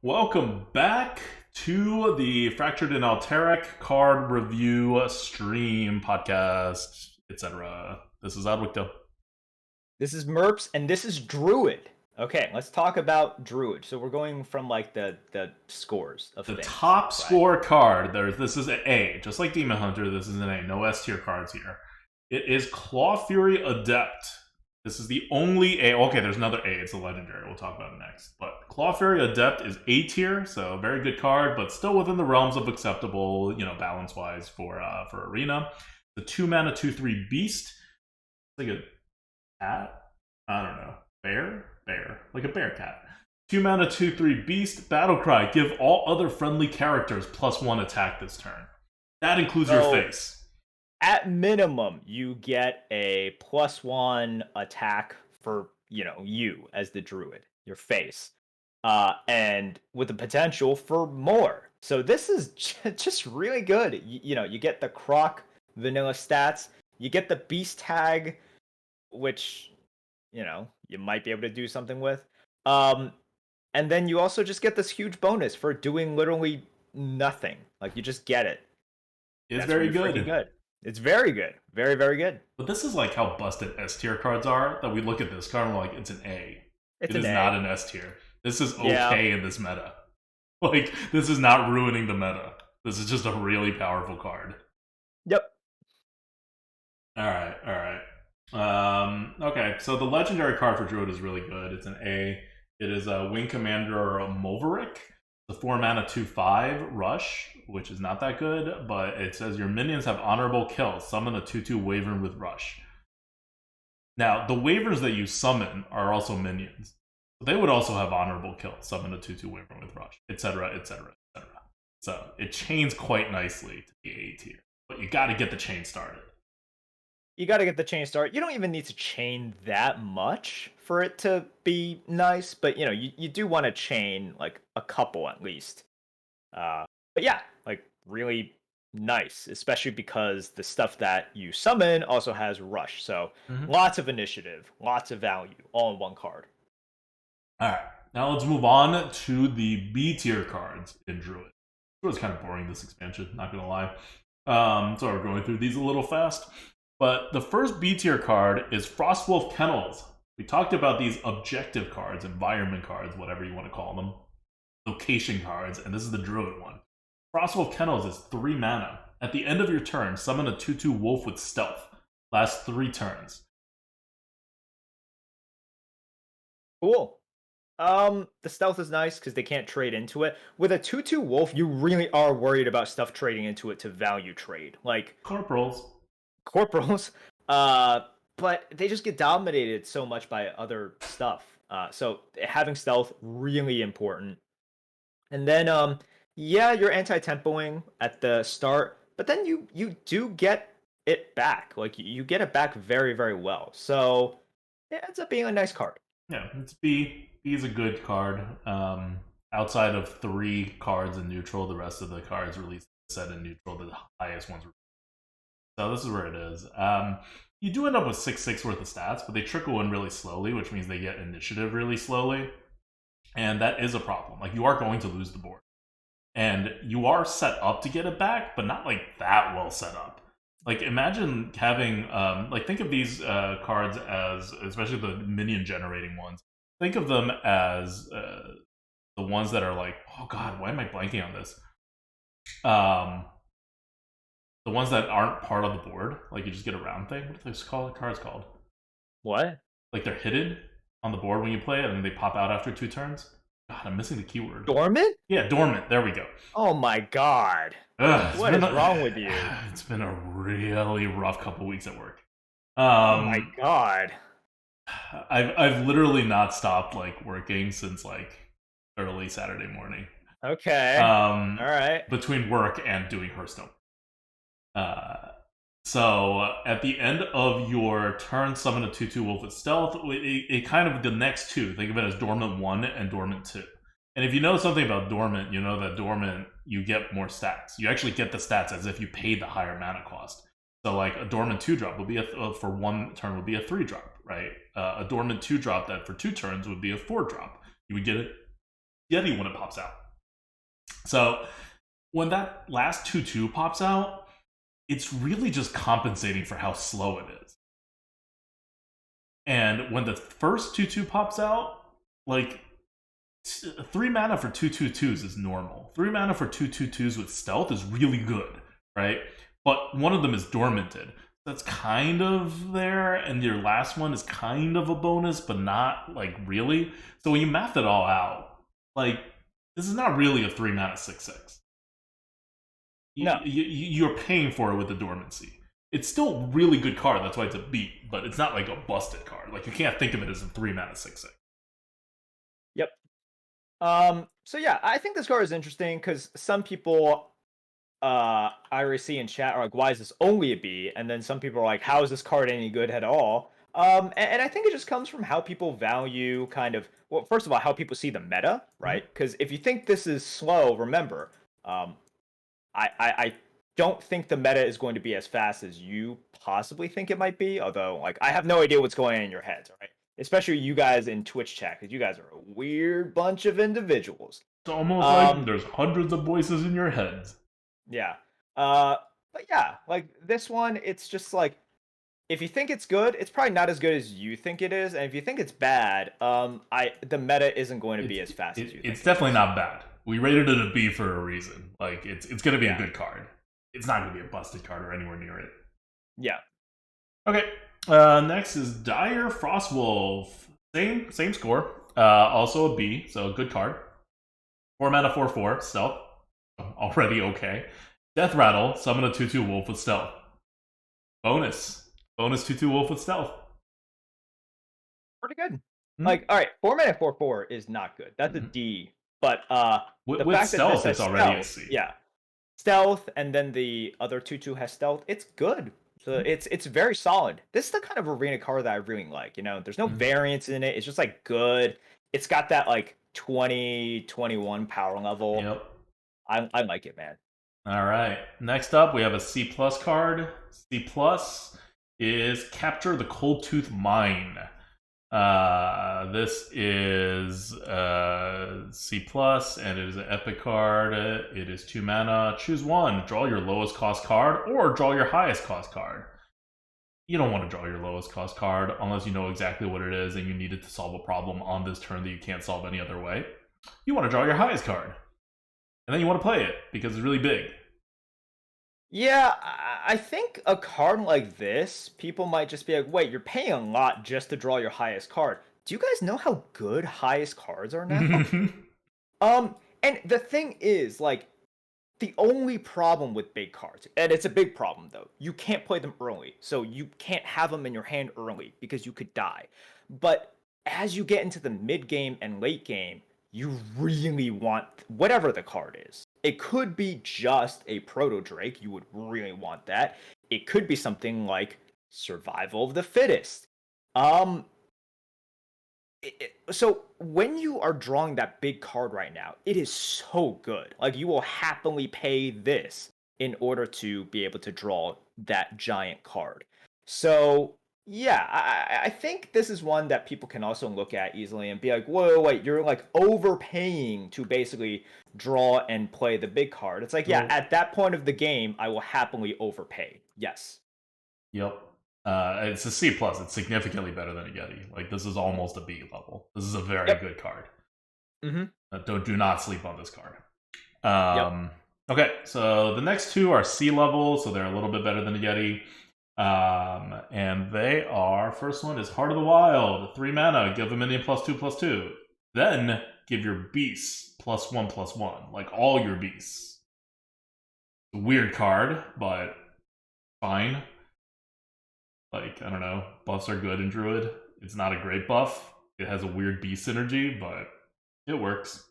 Welcome back to the Fractured and Alterac card review stream podcast, etc. This is Adwicto. This is Merps, and this is Druid. Okay, let's talk about Druid. So we're going from like the scores of The things. top Right? score card, this is an A. Just like Demon Hunter, this is an A. No S tier cards here. It is Claw Fury Adept. This is the only A. Okay, there's another A. It's a legendary. We'll talk about it next. But Claw Fury Adept is A tier, so very good card, but still within the realms of acceptable, balance-wise for Arena. The 2-mana 2/3 Beast. It's like a cat? I don't know. Bear. Like a bear cat. 2-mana 2/3 Beast. Battlecry. Give all other friendly characters +1 attack this turn. That includes your face. At minimum, you get a +1 attack for, you as the Druid, your face. And with the potential for more. So this is just really good. You get the Croc vanilla stats. You get the Beast tag, which, you might be able to do something with. And then you also just get this huge bonus for doing literally nothing. Like, you just get it. It's very good. It's very good. Very, very good. But this is like how busted S tier cards are, that we look at this card and we're like, it's an A. It is not an S tier. This is okay in this meta. Like, this is not ruining the meta. This is just a really powerful card. Yep. Alright. Okay, so the legendary card for Druid is really good. It's an A. It is a Wing Commander Moverick. The 4-mana 2/5 Rush, which is not that good, but it says your minions have honorable kills. Summon a 2/2 Wyvern with Rush. Now, the Wyverns that you summon are also minions. They would also have honorable kills. Summon a 2/2 Wyvern with Rush, etc. So it chains quite nicely to the A tier. But you gotta get the chain started. You got to get the chain started. You don't even need to chain that much for it to be nice, but you do want to chain like a couple at least. But yeah, like really nice, especially because the stuff that you summon also has Rush. So lots of initiative, lots of value, all in one card. Alright, now let's move on to the B tier cards in Druid. It was kind of boring, this expansion, not gonna lie. So we're going through these a little fast. But the first B tier card is Frostwolf Kennels. We talked about these objective cards, environment cards, whatever you want to call them, location cards, and this is the Druid one. Frostwolf Kennels is 3 mana. At the end of your turn, summon a 2/2 wolf with stealth. Lasts 3 turns. Cool. The stealth is nice because they can't trade into it. With a 2/2 wolf, you really are worried about stuff trading into it to value trade. Like Corporals. But they just get dominated so much by other stuff. So having stealth really important. And then yeah, you're anti-tempoing at the start, but then you do get it back. Like you get it back very, very well. So it ends up being a nice card. Yeah, it's B. B is a good card. Outside of 3 cards in neutral, the rest of the cards released set in neutral. The highest ones. So this is where it is. You do end up with 6/6 worth of stats, but they trickle in really slowly, which means they get initiative really slowly. And that is a problem. Like, you are going to lose the board. And you are set up to get it back, but not like that well set up. Like, imagine having, think of these cards as, especially the minion generating ones, think of them as the ones that are like, oh god, why am I blanking on this? The ones that aren't part of the board, like you just get a round thing. What are those cards called? What? Like they're hidden on the board when you play it, and then they pop out after 2 turns. God, I'm missing the keyword. Dormant? Yeah, dormant. There we go. Oh my god. What is wrong with you? It's been a really rough couple weeks at work. Oh my god. I've literally not stopped like working since like early Saturday morning. Okay. All right. Between work and doing Hearthstone. So at the end of your turn, summon a 2/2 wolf with stealth. It kind of the next 2. Think of it as dormant 1 and dormant 2. And if you know something about dormant, you know that dormant you get more stats. You actually get the stats as if you paid the higher mana cost. So like a dormant 2-drop would be for 1 turn would be a 3-drop, right? A dormant 2-drop that for 2 turns would be a 4-drop. You would get it Yeti when it pops out. So when that last 2/2 pops out, it's really just compensating for how slow it is. And when the first 2/2 pops out, like 3 mana for 2/2/2s is normal. 3 mana for 2/2/2s with stealth is really good, right? But one of them is dormanted. That's kind of there, and your last one is kind of a bonus, but not like really. So when you math it all out, like this is not really a 3 mana 6/6. No. You're paying for it with the dormancy. It's still a really good card, that's why it's a beat, but it's not like a busted card. Like you can't think of it as a 3 mana 6/6. Yep. So yeah, I think this card is interesting because some people I see in chat are like, why is this only a B? And then some people are like, how is this card any good at all? And I think it just comes from how people value kind of, well, first of all, how people see the meta, right? Because if you think this is slow, remember, I don't think the meta is going to be as fast as you possibly think it might be. Although, like, I have no idea what's going on in your heads, right? Especially you guys in Twitch chat, because you guys are a weird bunch of individuals. It's almost like there's hundreds of voices in your heads. Yeah. But yeah, like this one, it's just like if you think it's good, it's probably not as good as you think it is, and if you think it's bad, the meta isn't going to be as fast as you think. It's definitely not bad. We rated it a B for a reason. Like it's going to be a good card. It's not going to be a busted card or anywhere near it. Yeah. Okay. Next is Dire Frostwolf. Same score. Also a B, so a good card. 4 mana 4/4 stealth. Already okay. Death Rattle, summon a 2/2 wolf with stealth. Bonus 2/2 wolf with stealth. Pretty good. Like, all right, 4 mana 4/4 is not good. That's a D. But with fact stealth, that it's already a C. Yeah, stealth, and then the other 2/2 has stealth. It's good. So it's very solid. This is the kind of arena card that I really like. You know, there's no variance in it. It's just like good. It's got that like 20-21 power level. Yep. I like it, man. All right. Next up, we have a C+ card. C+ is Capture the Coldtooth Mine. This is C+, and it is an epic card. It is 2 mana. Choose one. Draw your lowest cost card, or draw your highest cost card. You don't want to draw your lowest cost card unless you know exactly what it is and you need it to solve a problem on this turn that you can't solve any other way. You want to draw your highest card. And then you want to play it, because it's really big. Yeah, I think a card like this, people might just be like, wait, you're paying a lot just to draw your highest card. Do you guys know how good highest cards are now? And the thing is, like, the only problem with big cards, and it's a big problem though, you can't play them early. So you can't have them in your hand early because you could die. But as you get into the mid game and late game, you really want whatever the card is. It could be just a Proto Drake. You would really want that. It could be something like Survival of the Fittest. So when you are drawing that big card right now, it is so good. Like you will happily pay this in order to be able to draw that giant card. So yeah, I think this is one that people can also look at easily and be like, whoa, wait, you're like overpaying to basically draw and play the big card. It's like, yeah, at that point of the game, I will happily overpay. Yes. Yep. It's a C+. It's significantly better than a Yeti. Like, this is almost a B level. This is a very good card. Do not sleep on this card. Okay, so the next two are C level, so they're a little bit better than a Yeti. And they are, first one is Heart of the Wild, 3 mana, give a minion +2/+2. Then give your beasts +1/+1, like all your beasts. Weird card, but fine. Like, I don't know, buffs are good in Druid. It's not a great buff. It has a weird beast synergy, but it works.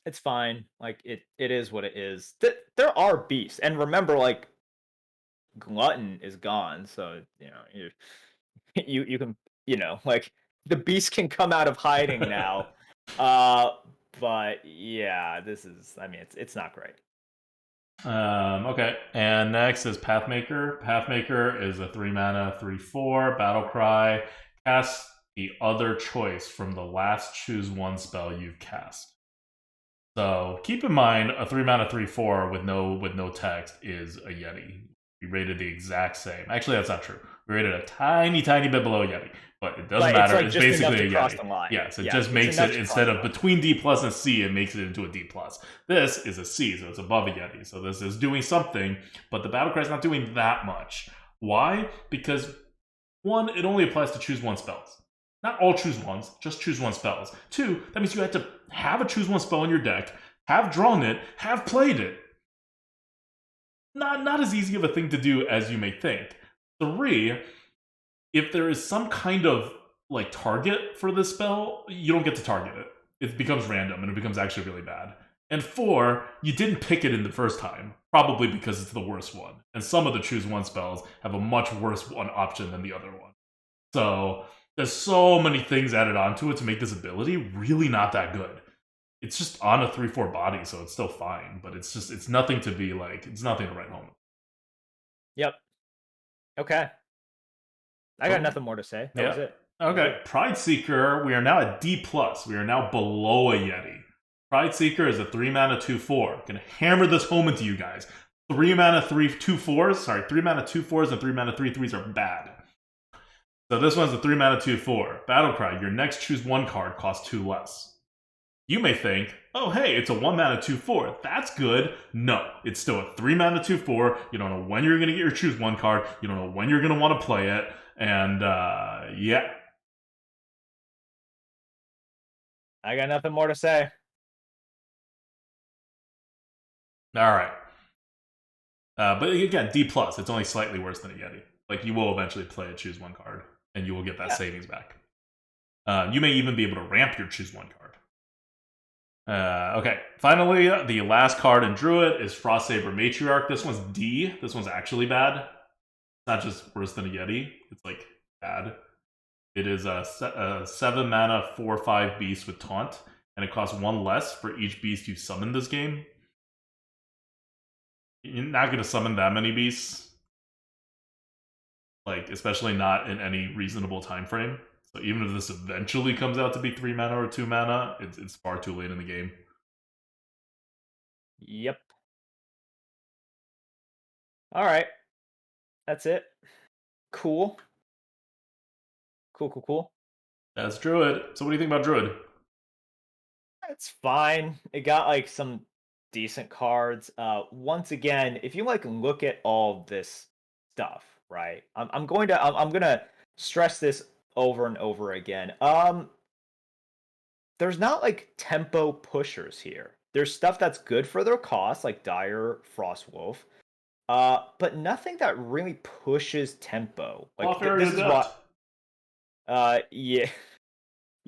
It's fine. Like, it is what it is. There are beasts, and remember, like, Glutton is gone, so you know you can, you know, like the beast can come out of hiding now. But yeah, this is, I mean, it's not great. Okay, and next is Pathmaker. Pathmaker is a 3 mana 3/4 battle cry. Cast the other choice from the last choose one spell you've cast. So keep in mind, a 3-mana 3/4 with no text is a Yeti. We rated the exact same. Actually, that's not true. We rated a tiny bit below a Yeti, but it doesn't matter. It's just enough basically to a cross Yeti. the line. Yes, it Yeah, just it's makes enough it to instead cross of the line. between D plus and C, it makes it into a D plus. This is a C, so it's above a Yeti. So this is doing something, but the battle cry is not doing that much. Why? Because one, it only applies to choose one spells. Not all choose ones, just choose one spells. Two, that means you had to have a choose one spell in your deck, have drawn it, have played it. Not as easy of a thing to do as you may think. Three, if there is some kind of like target for this spell, you don't get to target it. It becomes random and it becomes actually really bad. And four, you didn't pick it in the first time, probably because it's the worst one. And some of the choose one spells have a much worse one option than the other one. So there's so many things added onto it to make this ability really not that good. It's just on a 3/4 body, so it's still fine, but it's nothing to be like, it's nothing to write home. Yep. Okay. I got nothing more to say. That was it. Okay, Prideseeker, we are now at D+. We are now below a Yeti. Prideseeker is a 3-mana 2/4. Gonna hammer this home into you guys. 3-mana 2/4s, sorry, 3-mana 2/4s and 3-mana 3/3s are bad. So this one's a 3-mana 2/4. Battlecry, your next choose one card costs 2 less. You may think, oh hey, it's a 1-mana 2/4. That's good. No, it's still a 3-mana 2/4. You don't know when you're gonna get your choose one card. You don't know when you're gonna want to play it. And yeah. I got nothing more to say. Alright. But again, D+, it's only slightly worse than a Yeti. Like, you will eventually play a choose one card, and you will get that savings back. You may even be able to ramp your choose one card. Okay, finally, the last card in Druid is Frostsaber Matriarch. This one's D. This one's actually bad. It's not just worse than a Yeti. It's, like, bad. It is a 7-mana 4/5 beast with Taunt, and it costs 1 less for each beast you summon this game. You're not going to summon that many beasts. Like, especially not in any reasonable time frame. So even if this eventually comes out to be 3 mana or 2 mana, it's far too late in the game. Yep. Alright. That's it. Cool. Cool. That's Druid. So what do you think about Druid? It's fine. It got like some decent cards. Once again, if you like look at all this stuff, right? I'm gonna stress this over and over again. There's not like tempo pushers here. There's stuff that's good for their cost, like Dire, Frostwolf. But nothing that really pushes tempo. Like this is what. Yeah.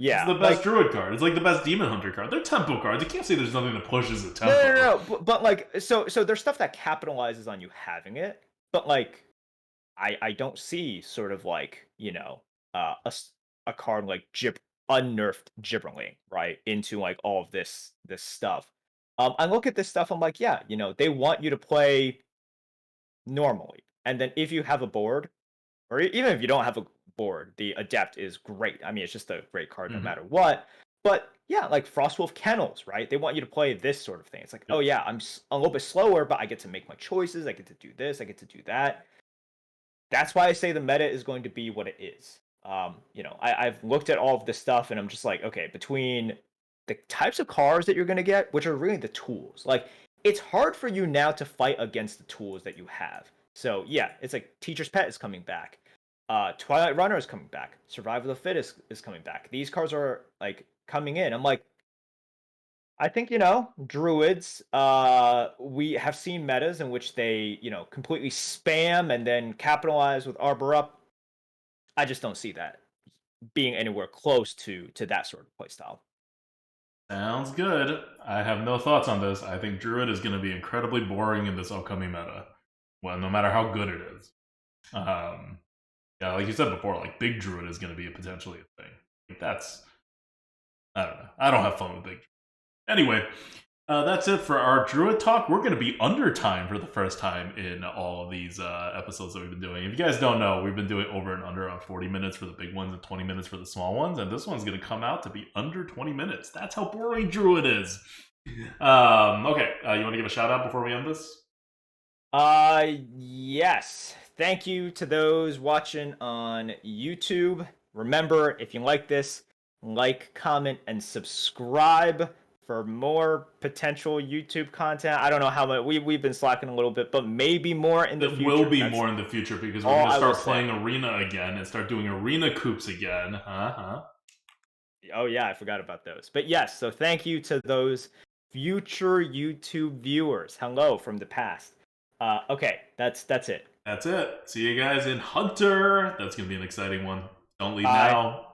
Yeah, it's the best Druid card. It's like the best Demon Hunter card. They're tempo cards. You can't say there's nothing that pushes the tempo. No. But like, so there's stuff that capitalizes on you having it. But like, I don't see sort of like, you know, a card like unnerfed Gibberling, right, into like all of this stuff. I look at this stuff. I'm like, yeah, you know, they want you to play normally, and then if you have a board, or even if you don't have a board, the Adept is great. I mean, it's just a great card no matter what. But yeah, like Frostwolf Kennels, right? They want you to play this sort of thing. It's like, oh yeah, I'm a little bit slower, but I get to make my choices. I get to do this. I get to do that. That's why I say the meta is going to be what it is. You know, I've looked at all of this stuff, and I'm just like, okay, between the types of cards that you're going to get, which are really the tools, like it's hard for you now to fight against the tools that you have. So yeah, it's like Teacher's Pet is coming back. Twilight Runner is coming back. Survival of the Fittest is coming back. These cards are like coming in. I'm like, I think, you know, Druids, we have seen metas in which they, you know, completely spam and then capitalize with Arbor Up. I just don't see that being anywhere close to that sort of playstyle. Sounds good. I have no thoughts on this. I think Druid is going to be incredibly boring in this upcoming meta. Well, no matter how good it is. Yeah, like you said before, like Big Druid is going to be potentially a thing. Like that's, I don't know. I don't have fun with Big Druid. Anyway, that's it for our Druid talk. We're going to be under time for the first time in all of these episodes that we've been doing. If you guys don't know, we've been doing over and under on 40 minutes for the big ones and 20 minutes for the small ones, and this one's going to come out to be under 20 minutes. That's how boring Druid is. Okay, you want to give a shout out before we end this? Yes. Thank you to those watching on YouTube. Remember, if you like this, like, comment, and subscribe for more potential YouTube content. I don't know how much we've been slacking a little bit, but maybe more in the It will future. be That's more in the future because we're all going to I will start say. playing Arena again and start doing Arena Coops again. Huh? Oh yeah, I forgot about those. But yes, so thank you to those future YouTube viewers. Hello from the past. Okay, that's it. That's it. See you guys in Hunter. That's going to be an exciting one. Don't leave Bye. now.